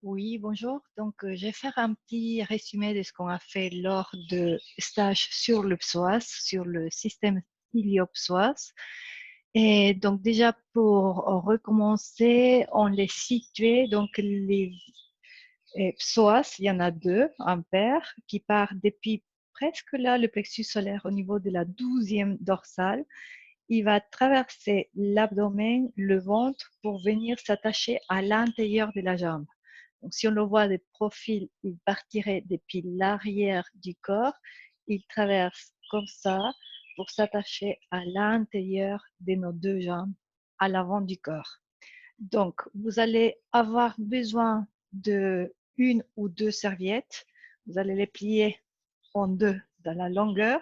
Oui, bonjour. Donc, je vais faire un petit résumé de ce qu'on a fait lors de stage sur le psoas, sur le système ilio-psoas. Et donc, déjà, pour recommencer, on les situait. Donc, les psoas, il y en a deux, un paire, qui part depuis presque là, le plexus solaire au niveau de la 12e dorsale. Il va traverser l'abdomen, le ventre pour venir s'attacher à l'intérieur de la jambe. Donc, si on le voit de profil, il partirait depuis l'arrière du corps. Il traverse comme ça pour s'attacher à l'intérieur de nos deux jambes, à l'avant du corps. Donc, vous allez avoir besoin de une ou deux serviettes. Vous allez les plier en deux dans la longueur.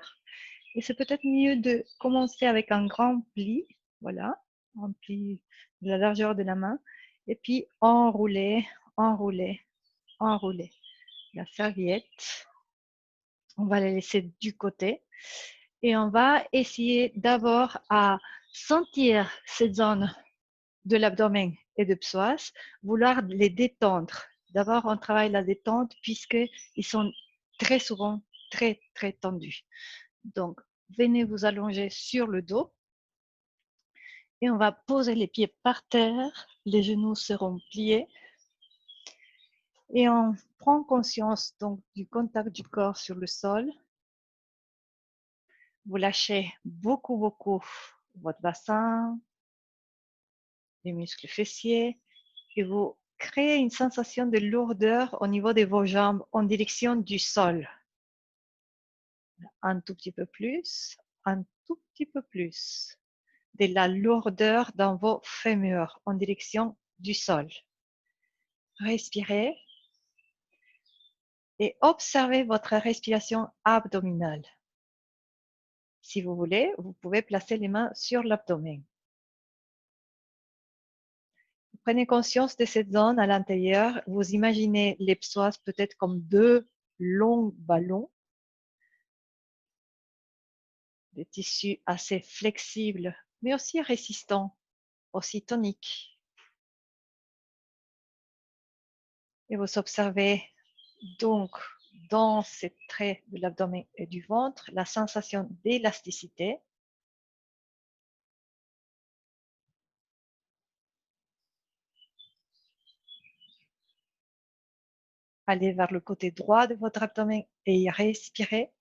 Et c'est peut-être mieux de commencer avec un grand pli, voilà, un pli de la largeur de la main, et puis enrouler, enrouler, enrouler la serviette. On va la laisser du côté et on va essayer d'abord à sentir cette zone de l'abdomen et de psoas, vouloir les détendre. D'abord, on travaille la détente puisqu'ils sont très souvent très, très tendus. Donc, venez vous allonger sur le dos et on va poser les pieds par terre. Les genoux seront pliés et on prend conscience donc du contact du corps sur le sol. Vous lâchez beaucoup, beaucoup votre bassin, les muscles fessiers et vous créez une sensation de lourdeur au niveau de vos jambes en direction du sol. Un tout petit peu plus, un tout petit peu plus. De la lourdeur dans vos fémurs en direction du sol. Respirez et observez votre respiration abdominale. Si vous voulez, vous pouvez placer les mains sur l'abdomen. Prenez conscience de cette zone à l'intérieur. Vous imaginez les psoas peut-être comme deux longs ballons, des tissus assez flexibles, mais aussi résistants, aussi toniques. Et vous observez donc dans ces traits de l'abdomen et du ventre la sensation d'élasticité. Allez vers le côté droit de votre abdomen et respirez.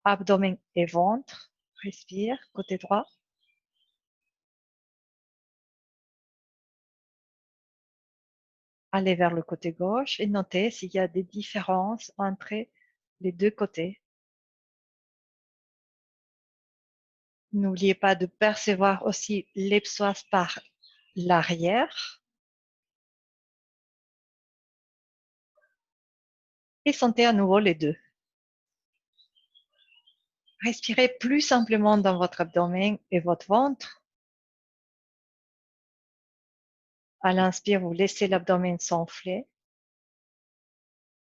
Abdomen et ventre. Respire, côté droit. Allez vers le côté gauche et notez s'il y a des différences entre les deux côtés. N'oubliez pas de percevoir aussi les psoas par l'arrière. Et sentez à nouveau les deux. Respirez plus simplement dans votre abdomen et votre ventre. À l'inspire, vous laissez l'abdomen s'enfler.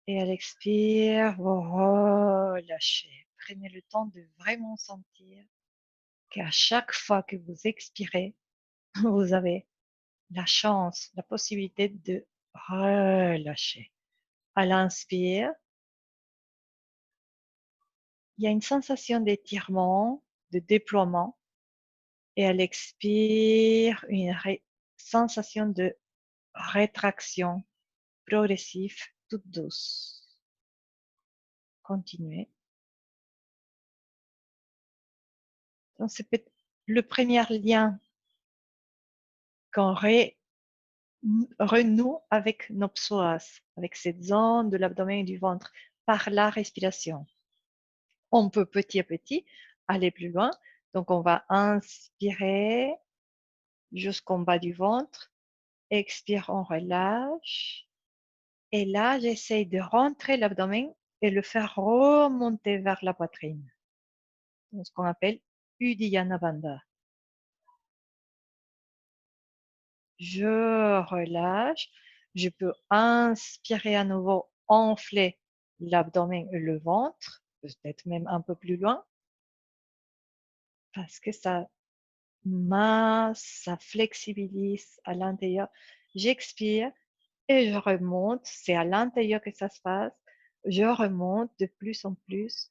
Et à l'expire, vous relâchez. Prenez le temps de vraiment sentir qu'à chaque fois que vous expirez, vous avez la chance, la possibilité de relâcher. À l'inspire, il y a une sensation d'étirement, de déploiement. Et à l'expire, une sensation de rétraction progressive, toute douce. Continuez. Donc, c'est peut-être le premier lien qu'on renoue avec nos psoas, avec cette zone de l'abdomen et du ventre, par la respiration. On peut petit à petit aller plus loin. Donc, on va inspirer jusqu'en bas du ventre. Expire, on relâche. Et là, j'essaye de rentrer l'abdomen et le faire remonter vers la poitrine. Donc, ce qu'on appelle Uddiyana Bandha. Je relâche. Je peux inspirer à nouveau, enfler l'abdomen et le ventre, peut-être même un peu plus loin, parce que ça masse, ça flexibilise à l'intérieur. J'expire et je remonte. C'est à l'intérieur que ça se passe. Je remonte de plus en plus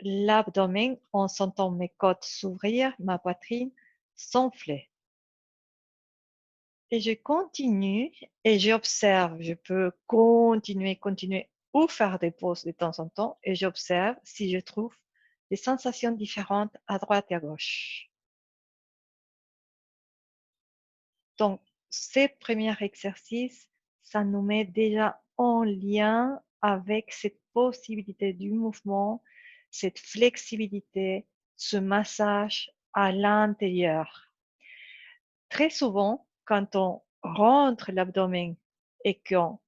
l'abdomen en sentant mes côtes s'ouvrir, ma poitrine s'enfler. Et je continue et j'observe. Je peux continuer ou faire des pauses de temps en temps et j'observe si je trouve des sensations différentes à droite et à gauche. Donc, ces premiers exercices, ça nous met déjà en lien avec cette possibilité du mouvement, cette flexibilité, ce massage à l'intérieur. Très souvent, quand on rentre l'abdomen et qu'on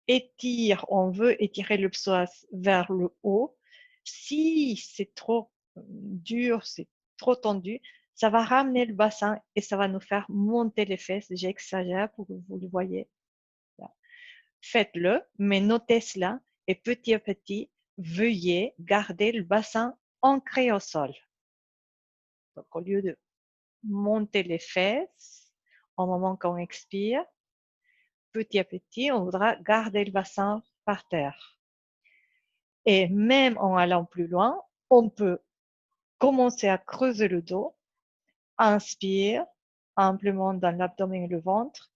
étire, on veut étirer le psoas vers le haut, si c'est trop dur, c'est trop tendu, ça va ramener le bassin et ça va nous faire monter les fesses. J'exagère pour que vous le voyez. Faites-le, mais notez cela et petit à petit, veuillez garder le bassin ancré au sol. Donc, au lieu de monter les fesses au moment qu'on expire, petit à petit, on voudra garder le bassin par terre. Et même en allant plus loin, on peut commencer à creuser le dos. Inspire, amplement dans l'abdomen et le ventre.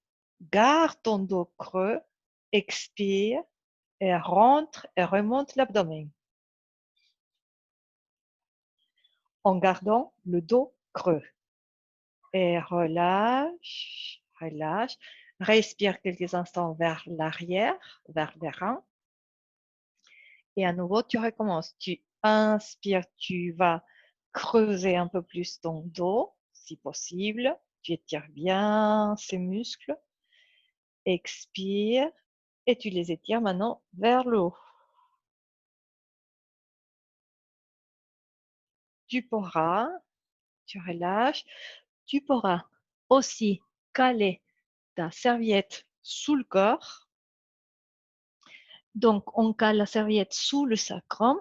Garde ton dos creux. Expire et rentre et remonte l'abdomen. En gardant le dos creux. Et relâche, relâche. Respire quelques instants vers l'arrière, vers les reins. Et à nouveau, tu recommences. Tu inspires, tu vas creuser un peu plus ton dos, si possible. Tu étires bien ces muscles. Expire et tu les étires maintenant vers le haut. Tu pourras, tu relâches, tu pourras aussi caler ta serviette sous le corps. Donc, on cale la serviette sous le sacrum.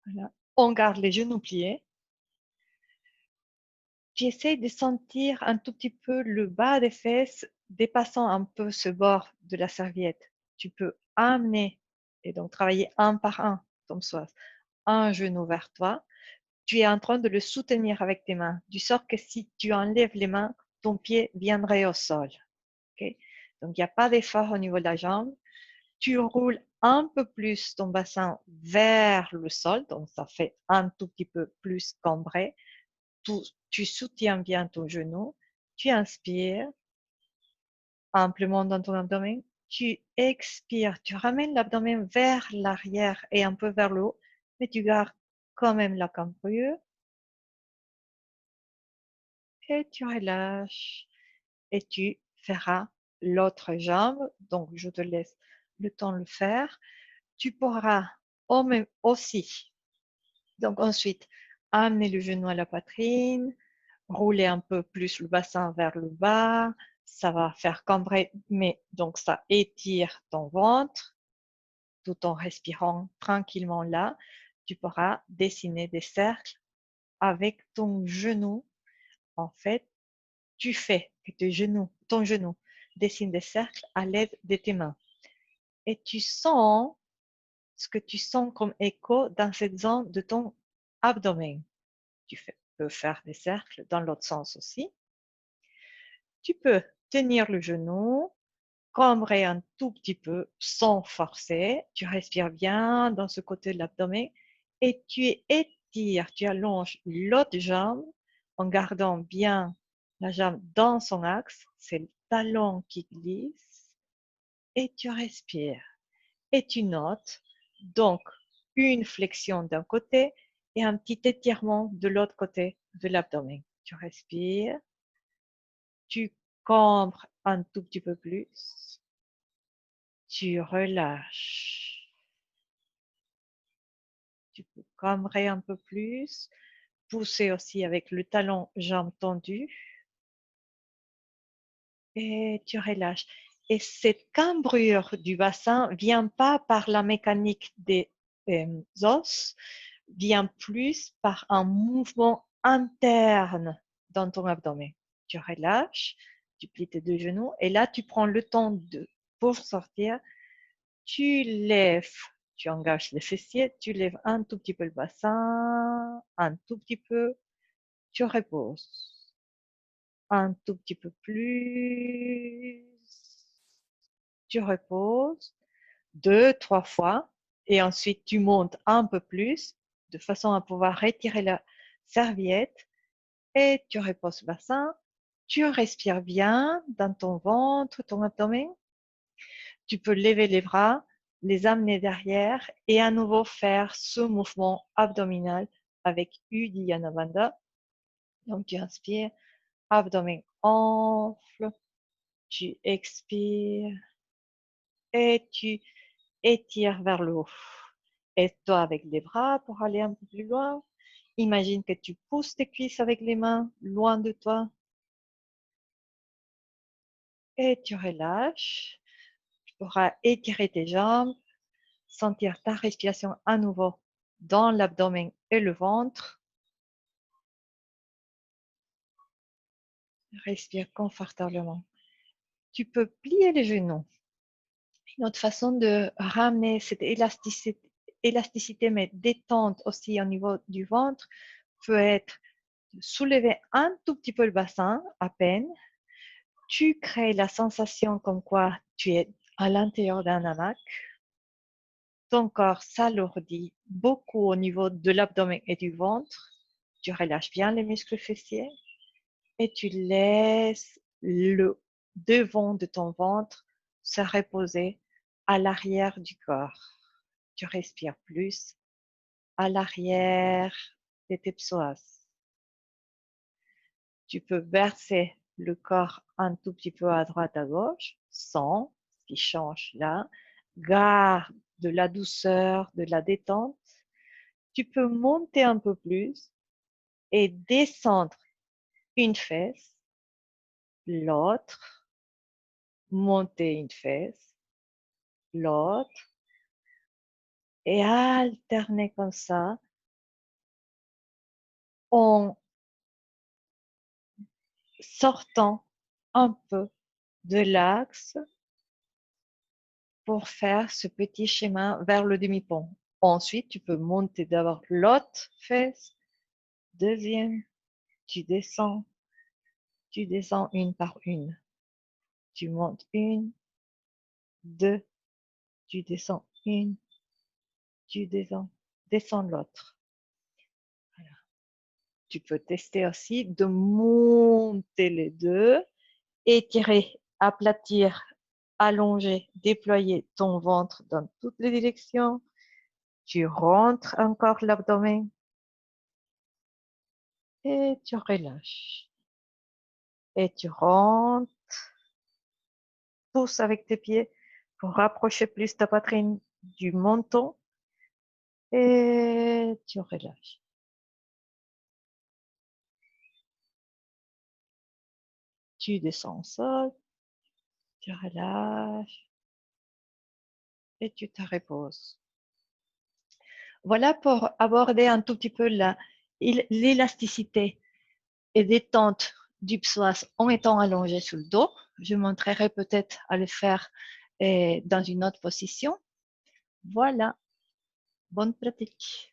Voilà. On garde les genoux pliés. Tu essaies de sentir un tout petit peu le bas des fesses dépassant un peu ce bord de la serviette. Tu peux amener et donc travailler un par un ton psoas. Un genou vers toi. Tu es en train de le soutenir avec tes mains, du sort que si tu enlèves les mains, ton pied viendrait au sol. Okay? Donc, il n'y a pas d'effort au niveau de la jambe. Tu roules un peu plus ton bassin vers le sol, donc ça fait un tout petit peu plus cambré. Tu soutiens bien ton genou. Tu inspires amplement dans ton abdomen. Tu expires, tu ramènes l'abdomen vers l'arrière et un peu vers le haut, mais tu gardes quand même la cambrure. Et tu relâches et tu feras l'autre jambe. Donc, je te laisse le temps de le faire. Tu pourras aussi, donc ensuite, amener le genou à la poitrine, rouler un peu plus le bassin vers le bas. Ça va faire cambrer, mais donc ça étire ton ventre tout en respirant tranquillement là. Tu pourras dessiner des cercles avec ton genou. En fait, tu fais que ton genou dessine des cercles à l'aide de tes mains. Et tu sens ce que tu sens comme écho dans cette zone de ton abdomen. Peux faire des cercles dans l'autre sens aussi. Tu peux tenir le genou, cambrer un tout petit peu sans forcer. Tu respires bien dans ce côté de l'abdomen et tu étires, tu allonges l'autre jambe en gardant bien la jambe dans son axe. C'est le talon qui glisse et tu respires. Et tu notes donc une flexion d'un côté et un petit étirement de l'autre côté de l'abdomen. Tu respires, tu cambres un tout petit peu plus, tu relâches. Tu peux cambrer un peu plus, pousser aussi avec le talon jambe tendue et tu relâches. Et cette cambrure du bassin vient pas par la mécanique des os, vient plus par un mouvement interne dans ton abdomen. Tu relâches, Tu plies tes deux genoux et là, tu prends le temps pour sortir. Tu lèves, tu engages les fessiers, tu lèves un tout petit peu le bassin, un tout petit peu, tu reposes. Un tout petit peu plus, tu reposes 2, 3 fois et ensuite tu montes un peu plus de façon à pouvoir retirer la serviette et tu reposes le bassin. Tu respires bien dans ton ventre, ton abdomen. Tu peux lever les bras, les amener derrière et à nouveau faire ce mouvement abdominal avec Uddiyana Bandha. Donc tu inspires, abdomen enfle, tu expires et tu étires vers le haut. Aide-toi avec les bras pour aller un peu plus loin. Imagine que tu pousses tes cuisses avec les mains loin de toi et tu relâches. Tu pourras étirer tes jambes, sentir ta respiration à nouveau dans l'abdomen et le ventre. Respire confortablement. Tu peux plier les genoux. Une autre façon de ramener cette élasticité mais détente aussi au niveau du ventre peut être de soulever un tout petit peu le bassin, à peine. Tu crées la sensation comme quoi tu es à l'intérieur d'un hamac. Ton corps s'alourdit beaucoup au niveau de l'abdomen et du ventre. Tu relâches bien les muscles fessiers et tu laisses le devant de ton ventre se reposer à l'arrière du corps. Tu respires plus à l'arrière de tes psoas. Tu peux verser le corps un tout petit peu à droite, à gauche, sans ce qui change là. Garde de la douceur, de la détente. Tu peux monter un peu plus et descendre une fesse, l'autre, monter une fesse, l'autre, et alterner comme ça en sortant un peu de l'axe pour faire ce petit schéma vers le demi-pont. Ensuite, tu peux monter d'abord l'autre fesse, deuxième, tu descends une par une. Tu montes une, deux, tu descends une, tu descends l'autre. Voilà. Tu peux tester aussi de monter les deux, étirer, aplatir, allonger, déployer ton ventre dans toutes les directions. Tu rentres encore l'abdomen et tu relâches. Et tu rentres, pousse avec tes pieds pour rapprocher plus ta poitrine du menton et tu relâches. Tu descends au sol, tu relâches et tu te reposes. Voilà pour aborder un tout petit peu l'élasticité et détente du psoas en étant allongé sur le dos. Je montrerai peut-être à le faire dans une autre position. Voilà, bonne pratique.